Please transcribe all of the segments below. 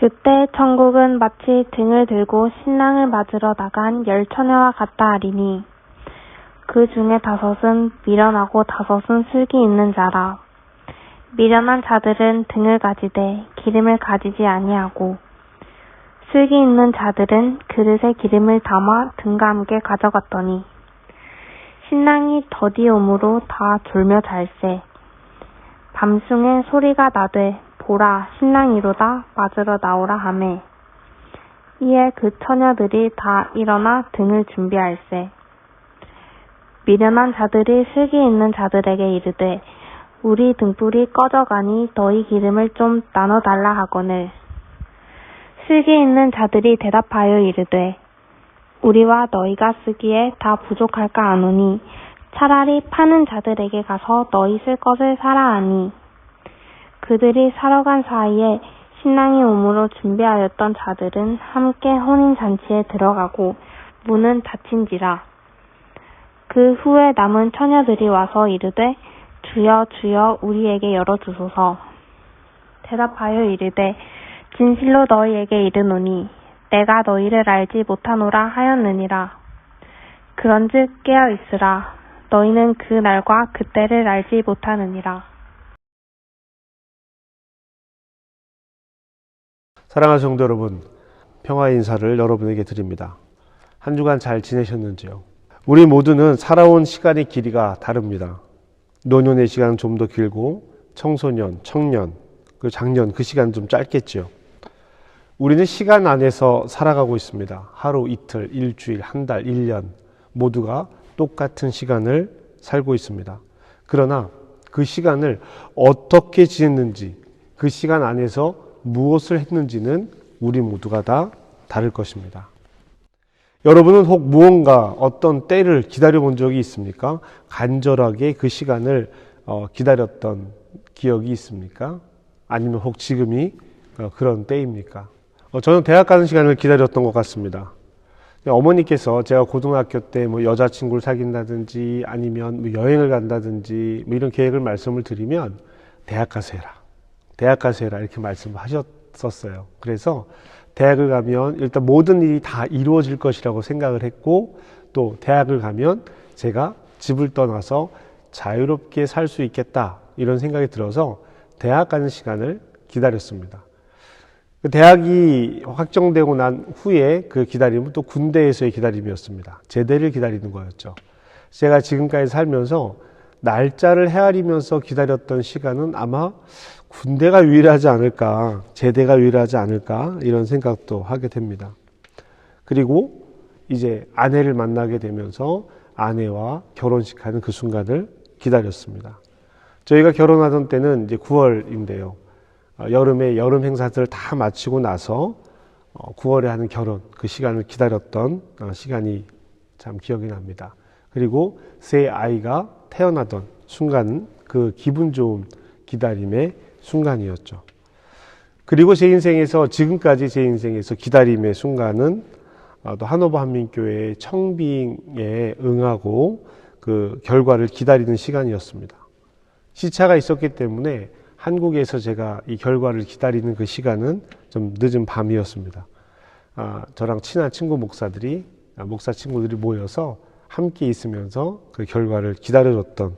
그때 천국은 마치 등을 들고 신랑을 맞으러 나간 10처녀와 같다 하리니 그 중에 5은 미련하고 5은 슬기 있는 자라. 미련한 자들은 등을 가지되 기름을 가지지 아니하고 슬기 있는 자들은 그릇에 기름을 담아 등과 함께 가져갔더니 신랑이 더디 오므로 다 졸며 잘세. 밤중에 소리가 나되 보라 신랑이로다 맞으러 나오라 하매 이에 그 처녀들이 다 일어나 등을 준비할세. 미련한 자들이 슬기 있는 자들에게 이르되 우리 등불이 꺼져가니 너희 기름을 좀 나눠달라 하거늘 슬기 있는 자들이 대답하여 이르되 우리와 너희가 쓰기에 다 부족할까 하노니 차라리 파는 자들에게 가서 너희 쓸 것을 사라 하니 그들이 사러 간 사이에 신랑이 오므로 준비하였던 자들은 함께 혼인잔치에 들어가고 문은 닫힌지라. 그 후에 남은 처녀들이 와서 이르되 주여 주여 우리에게 열어주소서. 대답하여 이르되 진실로 너희에게 이르노니 내가 너희를 알지 못하노라 하였느니라. 그런즉 깨어 있으라. 너희는 그 날과 그때를 알지 못하느니라. 사랑하는 성도 여러분, 평화의 인사를 여러분에게 드립니다. 한 주간 잘 지내셨는지요? 우리 모두는 살아온 시간의 길이가 다릅니다. 노년의 시간은 좀 더 길고 청소년, 청년, 그 장년 그 시간은 좀 짧겠죠. 우리는 시간 안에서 살아가고 있습니다. 하루, 이틀, 일주일, 한 달, 1년 모두가 똑같은 시간을 살고 있습니다. 그러나 그 시간을 어떻게 지냈는지, 그 시간 안에서 무엇을 했는지는 우리 모두가 다 다를 것입니다. 여러분은 혹 무언가 어떤 때를 기다려 본 적이 있습니까? 간절하게 그 시간을 기다렸던 기억이 있습니까? 아니면 혹 지금이 그런 때입니까? 저는 대학 가는 시간을 기다렸던 것 같습니다. 어머니께서 제가 고등학교 때 뭐 여자친구를 사귄다든지 아니면 뭐 여행을 간다든지 뭐 이런 계획을 말씀을 드리면 대학 가서 해라. 대학 가서 해라. 이렇게 말씀을 하셨었어요. 그래서 대학을 가면 일단 모든 일이 다 이루어질 것이라고 생각을 했고 또 대학을 가면 제가 집을 떠나서 자유롭게 살 수 있겠다. 이런 생각이 들어서 대학 가는 시간을 기다렸습니다. 대학이 확정되고 난 후에 그 기다림은 또 군대에서의 기다림이었습니다. 제대를 기다리는 거였죠. 제가 지금까지 살면서 날짜를 헤아리면서 기다렸던 시간은 아마 군대가 유일하지 않을까, 제대가 유일하지 않을까 이런 생각도 하게 됩니다. 그리고 이제 아내를 만나게 되면서 아내와 결혼식하는 그 순간을 기다렸습니다. 저희가 결혼하던 때는 이제 9월인데요. 여름에 여름 행사들을 다 마치고 나서 9월에 하는 결혼, 그 시간을 기다렸던 시간이 참 기억이 납니다. 그리고 새 아이가 태어나던 순간은 그 기분 좋은 기다림의 순간이었죠. 그리고 제 인생에서 지금까지 제 인생에서 기다림의 순간은 또 한오버 한민교회의 청빙에 응하고 그 결과를 기다리는 시간이었습니다. 시차가 있었기 때문에 한국에서 제가 이 결과를 기다리는 그 시간은 좀 늦은 밤이었습니다. 저랑 친한 친구 목사들이, 목사 친구들이 모여서 함께 있으면서 그 결과를 기다려줬던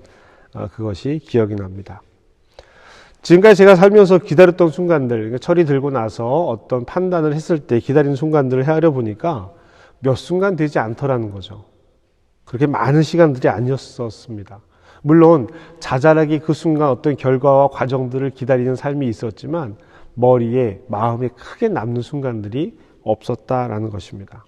그것이 기억이 납니다. 지금까지 제가 살면서 기다렸던 순간들, 철이 들고 나서 어떤 판단을 했을 때 기다리는 순간들을 헤아려 보니까 몇 순간 되지 않더라는 거죠. 그렇게 많은 시간들이 아니었습니다. 물론 자잘하게 그 순간 어떤 결과와 과정들을 기다리는 삶이 있었지만 머리에, 마음에 크게 남는 순간들이 없었다라는 것입니다.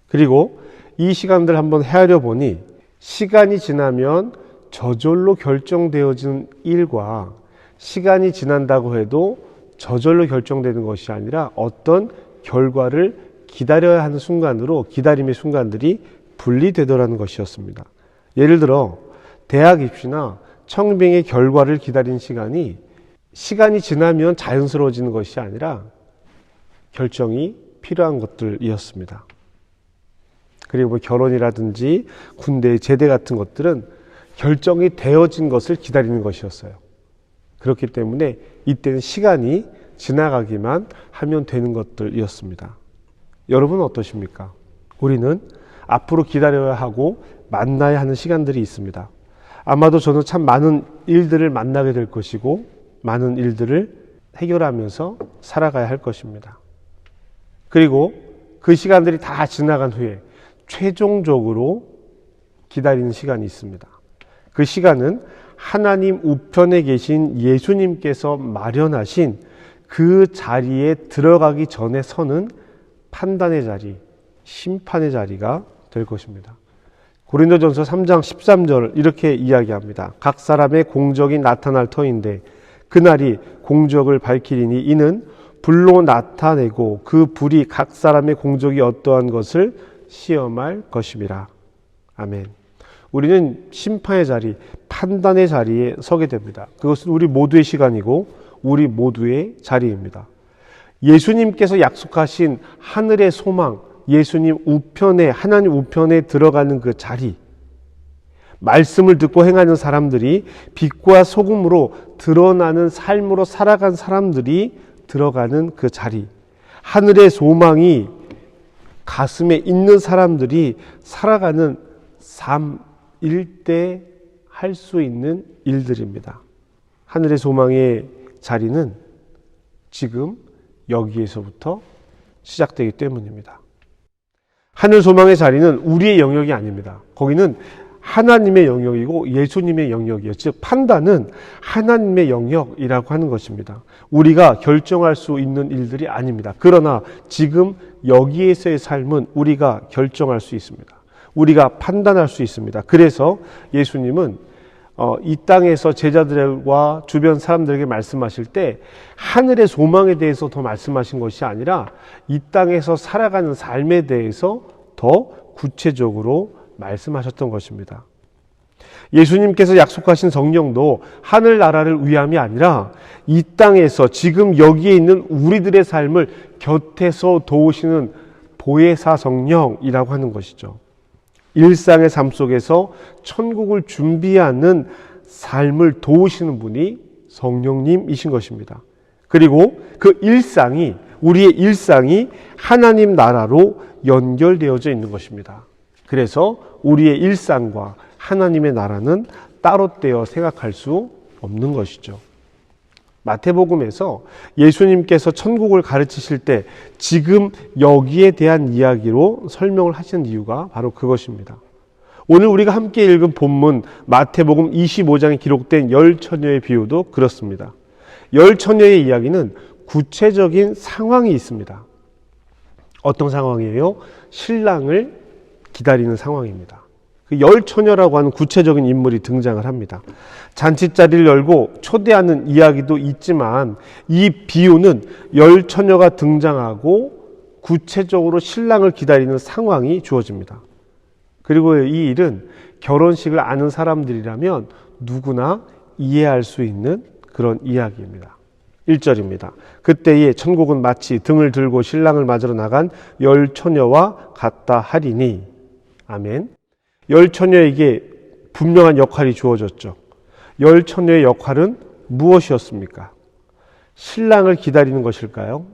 그리고 이 시간들 한번 헤아려 보니 시간이 지나면 저절로 결정되어지는 일과 시간이 지난다고 해도 저절로 결정되는 것이 아니라 어떤 결과를 기다려야 하는 순간으로 기다림의 순간들이 분리되더라는 것이었습니다. 예를 들어 대학 입시나 청빙의 결과를 기다리는 시간이 지나면 자연스러워지는 것이 아니라 결정이 필요한 것들이었습니다. 그리고 뭐 결혼이라든지 군대 제대 같은 것들은 결정이 되어진 것을 기다리는 것이었어요. 그렇기 때문에 이때는 시간이 지나가기만 하면 되는 것들이었습니다. 여러분은 어떠십니까? 우리는 앞으로 기다려야 하고 만나야 하는 시간들이 있습니다. 아마도 저는 참 많은 일들을 만나게 될 것이고 많은 일들을 해결하면서 살아가야 할 것입니다. 그리고 그 시간들이 다 지나간 후에 최종적으로 기다리는 시간이 있습니다. 그 시간은 하나님 우편에 계신 예수님께서 마련하신 그 자리에 들어가기 전에 서는 판단의 자리, 심판의 자리가 될 것입니다. 고린도전서 3장 13절 이렇게 이야기합니다. 각 사람의 공적이 나타날 터인데 그날이 공적을 밝히리니 이는 불로 나타내고 그 불이 각 사람의 공적이 어떠한 것을 시험할 것임이라. 아멘. 우리는 심판의 자리, 판단의 자리에 서게 됩니다. 그것은 우리 모두의 시간이고 우리 모두의 자리입니다. 예수님께서 약속하신 하늘의 소망, 예수님 우편에, 하나님 우편에 들어가는 그 자리, 말씀을 듣고 행하는 사람들이 빛과 소금으로 드러나는 삶으로 살아간 사람들이 들어가는 그 자리, 하늘의 소망이 가슴에 있는 사람들이 살아가는 삶일 때 할 수 있는 일들입니다. 하늘의 소망의 자리는 지금 여기에서부터 시작되기 때문입니다. 하늘 소망의 자리는 우리의 영역이 아닙니다. 거기는 하나님의 영역이고 예수님의 영역이에요. 즉 판단은 하나님의 영역이라고 하는 것입니다. 우리가 결정할 수 있는 일들이 아닙니다. 그러나 지금 여기에서의 삶은 우리가 결정할 수 있습니다. 우리가 판단할 수 있습니다. 그래서 예수님은 이 땅에서 제자들과 주변 사람들에게 말씀하실 때 하늘의 소망에 대해서 더 말씀하신 것이 아니라 이 땅에서 살아가는 삶에 대해서 더 구체적으로 말씀하셨던 것입니다. 예수님께서 약속하신 성령도 하늘나라를 위함이 아니라 이 땅에서 지금 여기에 있는 우리들의 삶을 곁에서 도우시는 보혜사 성령이라고 하는 것이죠. 일상의 삶 속에서 천국을 준비하는 삶을 도우시는 분이 성령님이신 것입니다. 그리고 그 일상이, 우리의 일상이 하나님 나라로 연결되어져 있는 것입니다. 그래서 우리의 일상과 하나님의 나라는 따로 떼어 생각할 수 없는 것이죠. 마태복음에서 예수님께서 천국을 가르치실 때 지금 여기에 대한 이야기로 설명을 하시는 이유가 바로 그것입니다. 오늘 우리가 함께 읽은 본문 마태복음 25장에 기록된 열 처녀의 비유도 그렇습니다. 열 처녀의 이야기는 구체적인 상황이 있습니다. 어떤 상황이에요? 신랑을 기다리는 상황입니다. 그 열 처녀라고 하는 구체적인 인물이 등장을 합니다. 잔치자리를 열고 초대하는 이야기도 있지만 이 비유는 열 처녀가 등장하고 구체적으로 신랑을 기다리는 상황이 주어집니다. 그리고 이 일은 결혼식을 아는 사람들이라면 누구나 이해할 수 있는 그런 이야기입니다. 1절입니다. 그때에 천국은 마치 등을 들고 신랑을 맞으러 나간 열 처녀와 같다 하리니. 아멘. 열 처녀에게 분명한 역할이 주어졌죠. 열 처녀의 역할은 무엇이었습니까? 신랑을 기다리는 것일까요?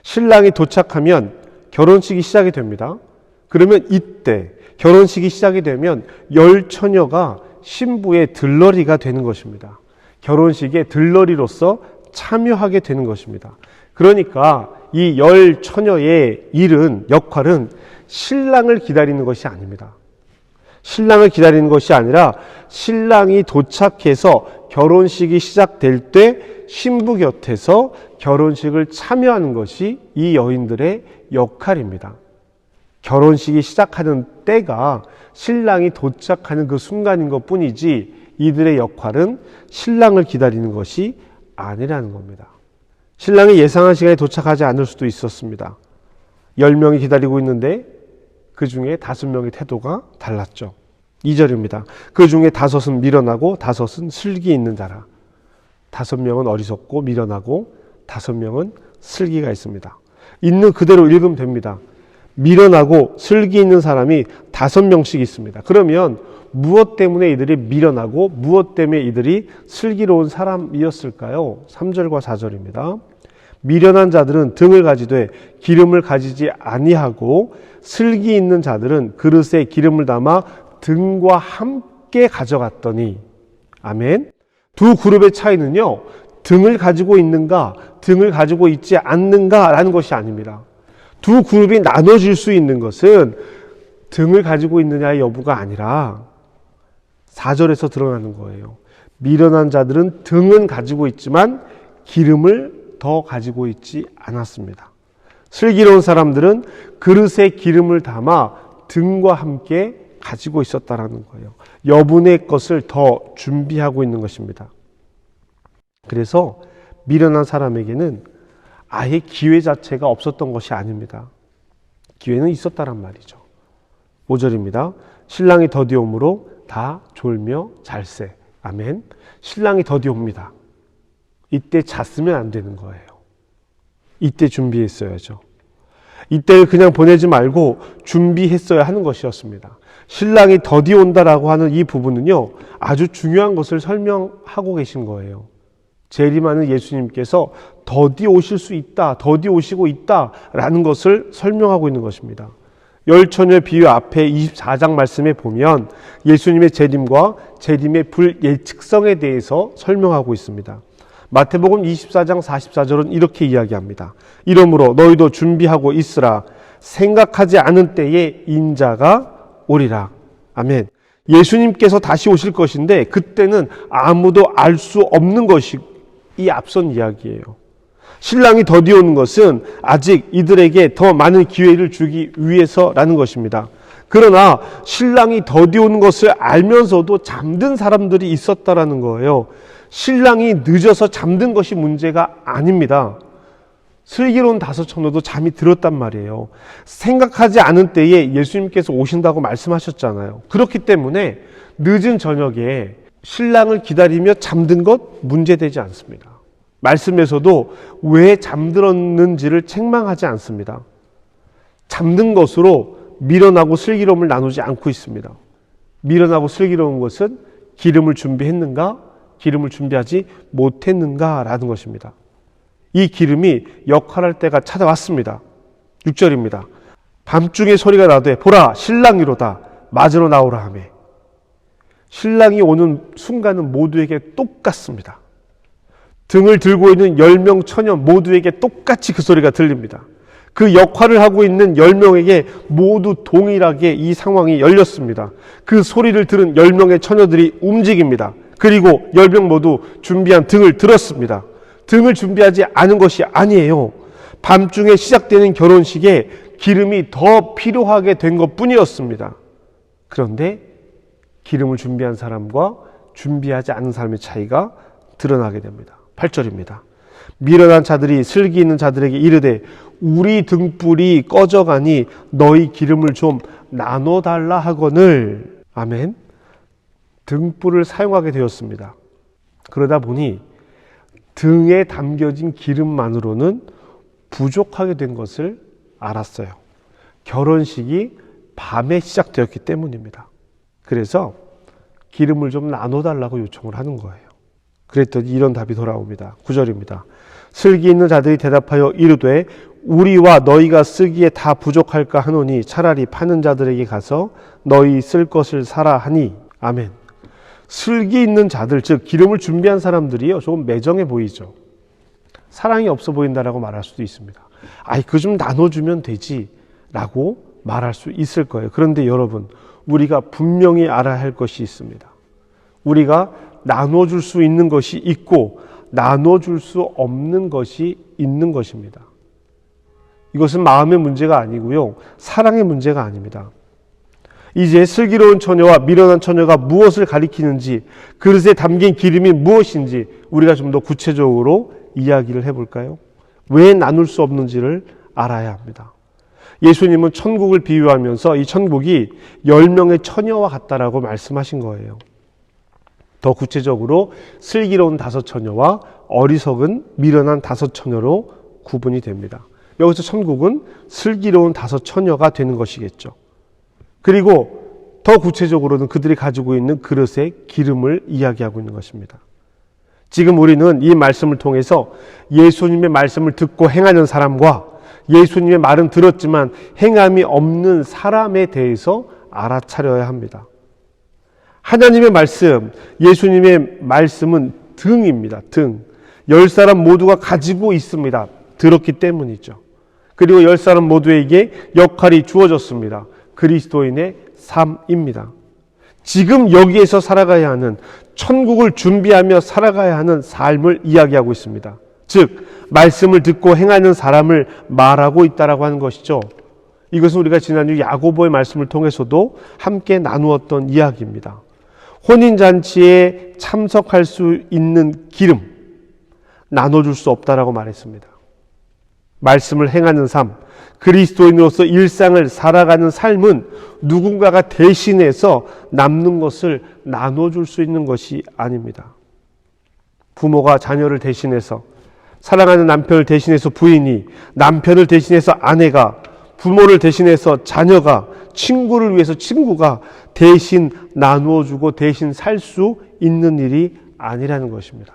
신랑이 도착하면 결혼식이 시작이 됩니다. 그러면 이때 결혼식이 시작이 되면 열 처녀가 신부의 들러리가 되는 것입니다. 결혼식의 들러리로서 참여하게 되는 것입니다. 그러니까 이 열 처녀의 일은, 역할은 신랑을 기다리는 것이 아닙니다. 신랑을 기다리는 것이 아니라 신랑이 도착해서 결혼식이 시작될 때 신부 곁에서 결혼식을 참여하는 것이 이 여인들의 역할입니다. 결혼식이 시작하는 때가 신랑이 도착하는 그 순간인 것 뿐이지 이들의 역할은 신랑을 기다리는 것이 아니라는 겁니다. 신랑이 예상한 시간에 도착하지 않을 수도 있었습니다. 10명이 기다리고 있는데 그 중에 5명의 태도가 달랐죠. 2절입니다. 그 중에 5은 미련하고 5은 슬기 있는 자라. 5명은 어리석고 미련하고 5명은 슬기가 있습니다. 있는 그대로 읽으면 됩니다. 미련하고 슬기 있는 사람이 5명씩 있습니다. 그러면 무엇 때문에 이들이 미련하고 무엇 때문에 이들이 슬기로운 사람이었을까요? 3절과 4절입니다. 미련한 자들은 등을 가지되 기름을 가지지 아니하고 슬기 있는 자들은 그릇에 기름을 담아 등과 함께 가져갔더니. 아멘. 두 그룹의 차이는요, 등을 가지고 있는가, 등을 가지고 있지 않는가라는 것이 아닙니다. 두 그룹이 나눠질 수 있는 것은 등을 가지고 있느냐의 여부가 아니라 4절에서 드러나는 거예요. 미련한 자들은 등은 가지고 있지만 기름을 더 가지고 있지 않았습니다. 슬기로운 사람들은 그릇에 기름을 담아 등과 함께 가지고 있었다라는 거예요. 여분의 것을 더 준비하고 있는 것입니다. 그래서 미련한 사람에게는 아예 기회 자체가 없었던 것이 아닙니다. 기회는 있었다란 말이죠. 5절입니다. 신랑이 더디 오므로 다 졸며 잘세. 아멘. 신랑이 더디 옵니다. 이때 잤으면 안 되는 거예요. 이때 준비했어야죠. 이때를 그냥 보내지 말고 준비했어야 하는 것이었습니다. 신랑이 더디 온다라고 하는 이 부분은요, 아주 중요한 것을 설명하고 계신 거예요. 재림하는 예수님께서 더디 오실 수 있다, 더디 오시고 있다라는 것을 설명하고 있는 것입니다. 열처녀 비유 앞에 24장 말씀에 보면 예수님의 재림과 재림의 불예측성에 대해서 설명하고 있습니다. 마태복음 24장 44절은 이렇게 이야기합니다. 이러므로 너희도 준비하고 있으라. 생각하지 않은 때에 인자가 오리라. 아멘. 예수님께서 다시 오실 것인데 그때는 아무도 알 수 없는 것이 이 앞선 이야기예요. 신랑이 더디 오는 것은 아직 이들에게 더 많은 기회를 주기 위해서라는 것입니다. 그러나 신랑이 더디 오는 것을 알면서도 잠든 사람들이 있었다라는 거예요. 신랑이 늦어서 잠든 것이 문제가 아닙니다. 슬기로운 다섯 처녀도 잠이 들었단 말이에요. 생각하지 않은 때에 예수님께서 오신다고 말씀하셨잖아요. 그렇기 때문에 늦은 저녁에 신랑을 기다리며 잠든 것 문제되지 않습니다. 말씀에서도 왜 잠들었는지를 책망하지 않습니다. 잠든 것으로 미련하고 슬기로움을 나누지 않고 있습니다. 미련하고 슬기로운 것은 기름을 준비했는가, 기름을 준비하지 못했는가라는 것입니다. 이 기름이 역할할 때가 찾아왔습니다. 6절입니다. 밤중에 소리가 나되 보라 신랑이로다 맞으러 나오라 하며. 신랑이 오는 순간은 모두에게 똑같습니다. 등을 들고 있는 10명 처녀 모두에게 똑같이 그 소리가 들립니다. 그 역할을 하고 있는 10명에게 모두 동일하게 이 상황이 열렸습니다. 그 소리를 들은 10명의 처녀들이 움직입니다. 그리고 10명 모두 준비한 등을 들었습니다. 등을 준비하지 않은 것이 아니에요. 밤중에 시작되는 결혼식에 기름이 더 필요하게 된 것뿐이었습니다. 그런데 기름을 준비한 사람과 준비하지 않은 사람의 차이가 드러나게 됩니다. 8절입니다. 미련한 자들이 슬기 있는 자들에게 이르되 우리 등불이 꺼져가니 너희 기름을 좀 나눠달라 하거늘. 아멘. 등불을 사용하게 되었습니다. 그러다 보니 등에 담겨진 기름만으로는 부족하게 된 것을 알았어요. 결혼식이 밤에 시작되었기 때문입니다. 그래서 기름을 좀 나눠달라고 요청을 하는 거예요. 그랬더니 이런 답이 돌아옵니다. 9절입니다. 슬기 있는 자들이 대답하여 이르되 우리와 너희가 쓰기에 다 부족할까 하노니 차라리 파는 자들에게 가서 너희 쓸 것을 사라 하니. 아멘. 슬기 있는 자들, 즉 기름을 준비한 사람들이요, 조금 매정해 보이죠. 사랑이 없어 보인다라고 말할 수도 있습니다. 아이, 그거 좀 나눠주면 되지 라고 말할 수 있을 거예요. 그런데 여러분, 우리가 분명히 알아야 할 것이 있습니다. 우리가 나눠줄 수 있는 것이 있고 나눠줄 수 없는 것이 있는 것입니다. 이것은 마음의 문제가 아니고요, 사랑의 문제가 아닙니다. 이제 슬기로운 처녀와 미련한 처녀가 무엇을 가리키는지, 그릇에 담긴 기름이 무엇인지 우리가 좀 더 구체적으로 이야기를 해볼까요? 왜 나눌 수 없는지를 알아야 합니다. 예수님은 천국을 비유하면서 이 천국이 10명의 처녀와 같다라고 말씀하신 거예요. 더 구체적으로 슬기로운 5처녀와 어리석은 미련한 5처녀로 구분이 됩니다. 여기서 천국은 슬기로운 5처녀가 되는 것이겠죠. 그리고 더 구체적으로는 그들이 가지고 있는 그릇의 기름을 이야기하고 있는 것입니다. 지금 우리는 이 말씀을 통해서 예수님의 말씀을 듣고 행하는 사람과 예수님의 말은 들었지만 행함이 없는 사람에 대해서 알아차려야 합니다. 하나님의 말씀, 예수님의 말씀은 등입니다. 등. 10사람 모두가 가지고 있습니다. 들었기 때문이죠. 그리고 10사람 모두에게 역할이 주어졌습니다. 그리스도인의 삶입니다. 지금 여기에서 살아가야 하는, 천국을 준비하며 살아가야 하는 삶을 이야기하고 있습니다. 즉 말씀을 듣고 행하는 사람을 말하고 있다라고 하는 것이죠. 이것은 우리가 지난주 야고보의 말씀을 통해서도 함께 나누었던 이야기입니다. 혼인잔치에 참석할 수 있는 기름 나눠줄 수 없다라고 말했습니다. 말씀을 행하는 삶, 그리스도인으로서 일상을 살아가는 삶은 누군가가 대신해서 남는 것을 나눠줄 수 있는 것이 아닙니다. 부모가 자녀를 대신해서, 사랑하는 남편을 대신해서 부인이, 남편을 대신해서 아내가, 부모를 대신해서 자녀가, 친구를 위해서 친구가 대신 나누어주고 대신 살 수 있는 일이 아니라는 것입니다.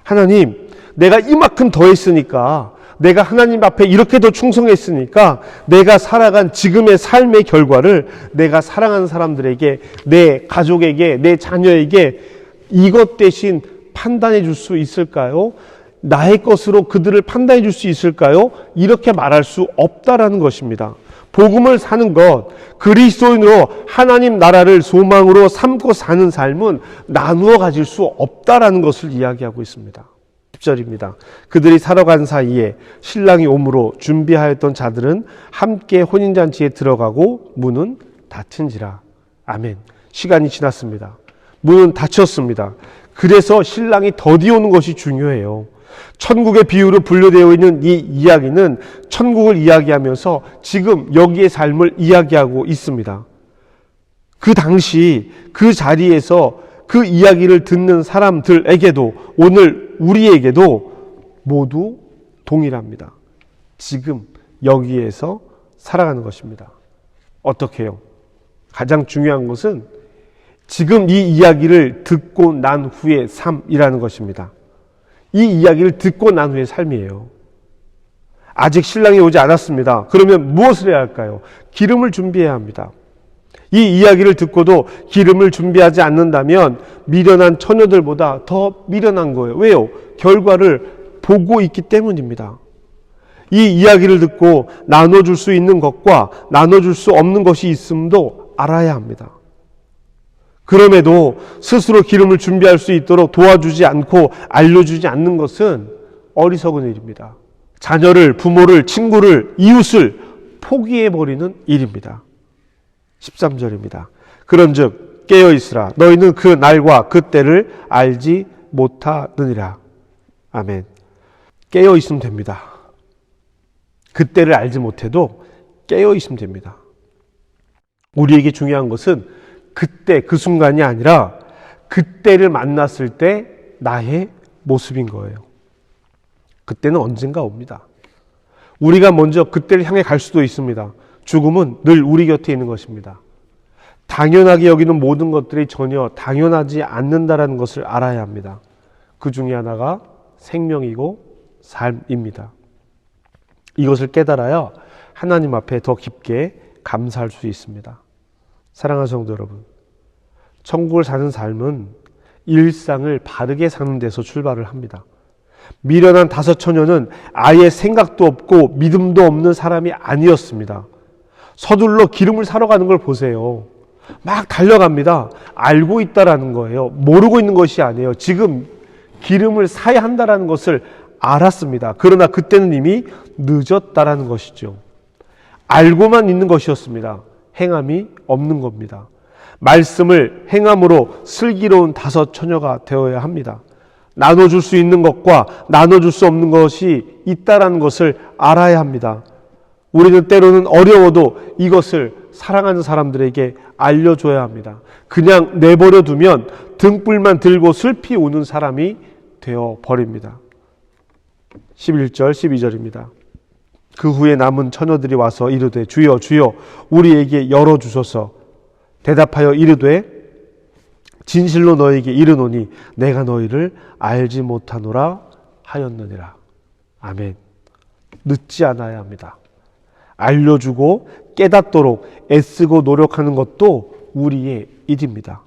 하나님, 내가 이만큼 더 했으니까, 내가 하나님 앞에 이렇게 더 충성했으니까 내가 살아간 지금의 삶의 결과를 내가 사랑하는 사람들에게, 내 가족에게, 내 자녀에게 이것 대신 판단해 줄 수 있을까요? 나의 것으로 그들을 판단해 줄 수 있을까요? 이렇게 말할 수 없다라는 것입니다. 복음을 사는 것, 그리스도인으로 하나님 나라를 소망으로 삼고 사는 삶은 나누어 가질 수 없다라는 것을 이야기하고 있습니다. 10절입니다. 그들이 살아간 사이에 신랑이 오므로 준비하였던 자들은 함께 혼인잔치에 들어가고 문은 닫힌지라. 아멘. 시간이 지났습니다. 문은 닫혔습니다. 그래서 신랑이 더디 오는 것이 중요해요. 천국의 비유로 분류되어 있는 이 이야기는 천국을 이야기하면서 지금 여기의 삶을 이야기하고 있습니다. 그 당시 그 자리에서 그 이야기를 듣는 사람들에게도, 오늘 우리에게도 모두 동일합니다. 지금 여기에서 살아가는 것입니다. 어떻게 해요? 가장 중요한 것은 지금 이 이야기를 듣고 난 후의 삶이라는 것입니다. 이 이야기를 듣고 난 후의 삶이에요. 아직 신랑이 오지 않았습니다. 그러면 무엇을 해야 할까요? 기름을 준비해야 합니다. 이 이야기를 듣고도 기름을 준비하지 않는다면 미련한 처녀들보다 더 미련한 거예요. 왜요? 결과를 보고 있기 때문입니다. 이 이야기를 듣고 나눠줄 수 있는 것과 나눠줄 수 없는 것이 있음도 알아야 합니다. 그럼에도 스스로 기름을 준비할 수 있도록 도와주지 않고 알려주지 않는 것은 어리석은 일입니다. 자녀를, 부모를, 친구를, 이웃을 포기해버리는 일입니다. 13절입니다. 그런즉 깨어있으라. 너희는 그 날과 그 때를 알지 못하느니라. 아멘. 깨어있으면 됩니다. 그 때를 알지 못해도 깨어있으면 됩니다. 우리에게 중요한 것은 그때 그 순간이 아니라 그때를 만났을 때 나의 모습인 거예요. 그때는 언젠가 옵니다. 우리가 먼저 그때를 향해 갈 수도 있습니다. 죽음은 늘 우리 곁에 있는 것입니다. 당연하게 여기는 모든 것들이 전혀 당연하지 않는다라는 것을 알아야 합니다. 그 중에 하나가 생명이고 삶입니다. 이것을 깨달아야 하나님 앞에 더 깊게 감사할 수 있습니다. 사랑하는 성도 여러분, 천국을 사는 삶은 일상을 바르게 사는 데서 출발을 합니다. 미련한 다섯 처녀는 아예 생각도 없고 믿음도 없는 사람이 아니었습니다. 서둘러 기름을 사러 가는 걸 보세요. 막 달려갑니다. 알고 있다라는 거예요. 모르고 있는 것이 아니에요. 지금 기름을 사야 한다라는 것을 알았습니다. 그러나 그때는 이미 늦었다라는 것이죠. 알고만 있는 것이었습니다. 행함이 없는 겁니다. 말씀을 행함으로 슬기로운 다섯 처녀가 되어야 합니다. 나눠줄 수 있는 것과 나눠줄 수 없는 것이 있다라는 것을 알아야 합니다. 우리는 때로는 어려워도 이것을 사랑하는 사람들에게 알려줘야 합니다. 그냥 내버려 두면 등불만 들고 슬피 우는 사람이 되어버립니다. 11절 12절입니다. 그 후에 남은 처녀들이 와서 이르되 주여 주여 우리에게 열어주소서. 대답하여 이르되 진실로 너에게 이르노니 내가 너희를 알지 못하노라 하였느니라. 아멘. 늦지 않아야 합니다. 알려주고 깨닫도록 애쓰고 노력하는 것도 우리의 일입니다.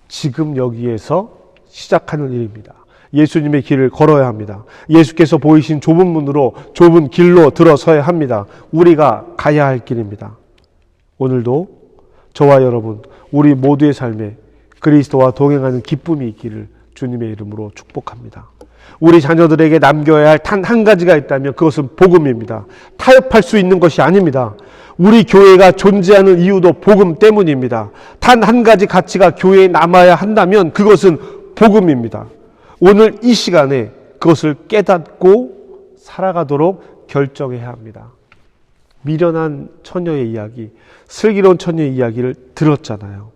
지금 여기에서 시작하는 일입니다. 예수님의 길을 걸어야 합니다. 예수께서 보이신 좁은 문으로 좁은 길로 들어서야 합니다. 우리가 가야 할 길입니다. 오늘도 저와 여러분, 우리 모두의 삶에 그리스도와 동행하는 기쁨이 있기를 주님의 이름으로 축복합니다. 우리 자녀들에게 남겨야 할 단 한 가지가 있다면 그것은 복음입니다. 타협할 수 있는 것이 아닙니다. 우리 교회가 존재하는 이유도 복음 때문입니다. 단 한 가지 가치가 교회에 남아야 한다면 그것은 복음입니다. 오늘 이 시간에 그것을 깨닫고 살아가도록 결정해야 합니다. 미련한 처녀의 이야기, 슬기로운 처녀의 이야기를 들었잖아요.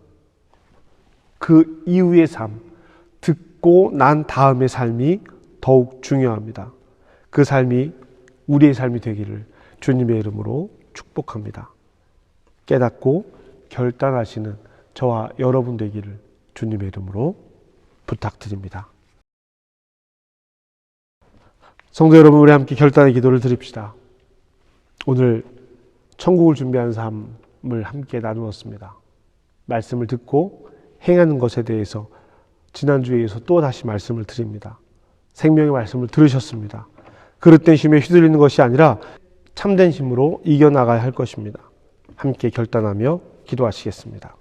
그 이후의 삶, 듣고 난 다음의 삶이 더욱 중요합니다. 그 삶이 우리의 삶이 되기를 주님의 이름으로 축복합니다. 깨닫고 결단하시는 저와 여러분 되기를 주님의 이름으로 부탁드립니다. 성도 여러분, 우리 함께 결단의 기도를 드립시다. 오늘 천국을 준비하는 삶을 함께 나누었습니다. 말씀을 듣고 행하는 것에 대해서 지난주에서 또 다시 말씀을 드립니다. 생명의 말씀을 들으셨습니다. 그릇된 힘에 휘둘리는 것이 아니라 참된 힘으로 이겨나가야 할 것입니다. 함께 결단하며 기도하시겠습니다.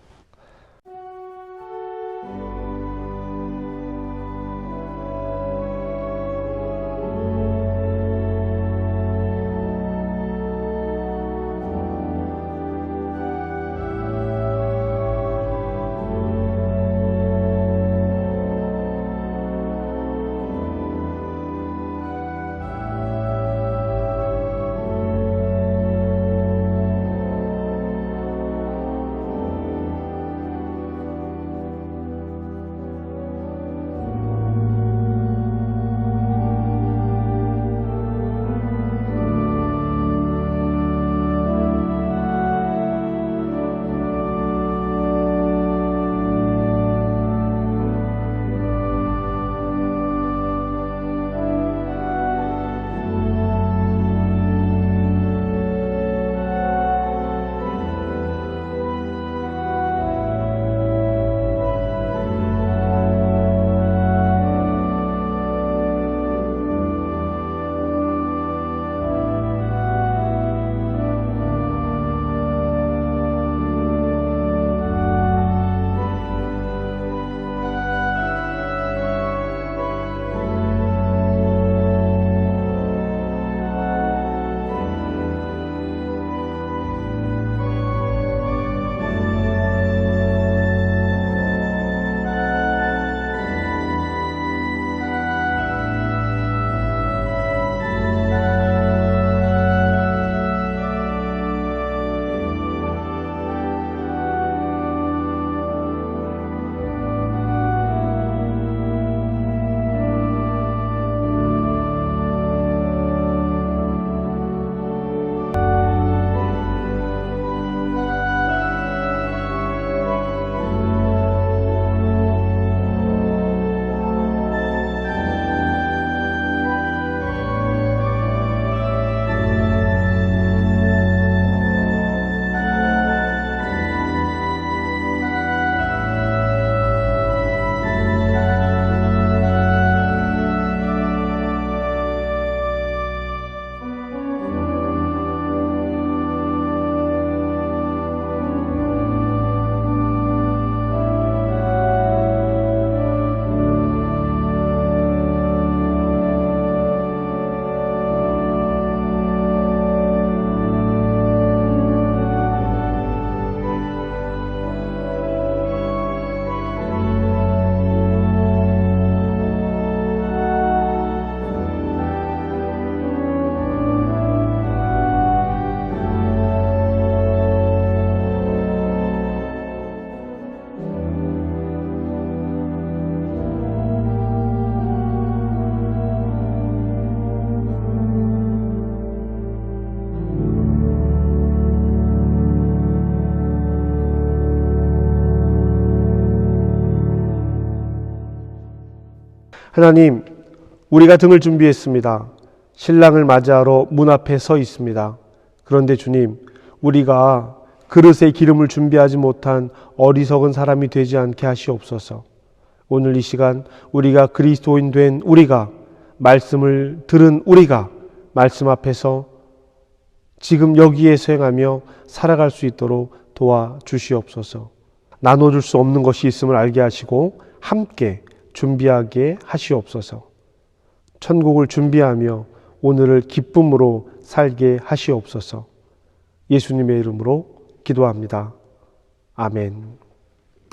하나님, 우리가 등을 준비했습니다. 신랑을 맞이하러 문 앞에 서 있습니다. 그런데 주님, 우리가 그릇에 기름을 준비하지 못한 어리석은 사람이 되지 않게 하시옵소서. 오늘 이 시간 우리가 그리스도인 된 우리가, 말씀을 들은 우리가 말씀 앞에서 지금 여기에 수행하며 살아갈 수 있도록 도와주시옵소서. 나눠줄 수 없는 것이 있음을 알게 하시고 함께 준비하게 하시옵소서. 천국을 준비하며 오늘을 기쁨으로 살게 하시옵소서. 예수님의 이름으로 기도합니다. 아멘.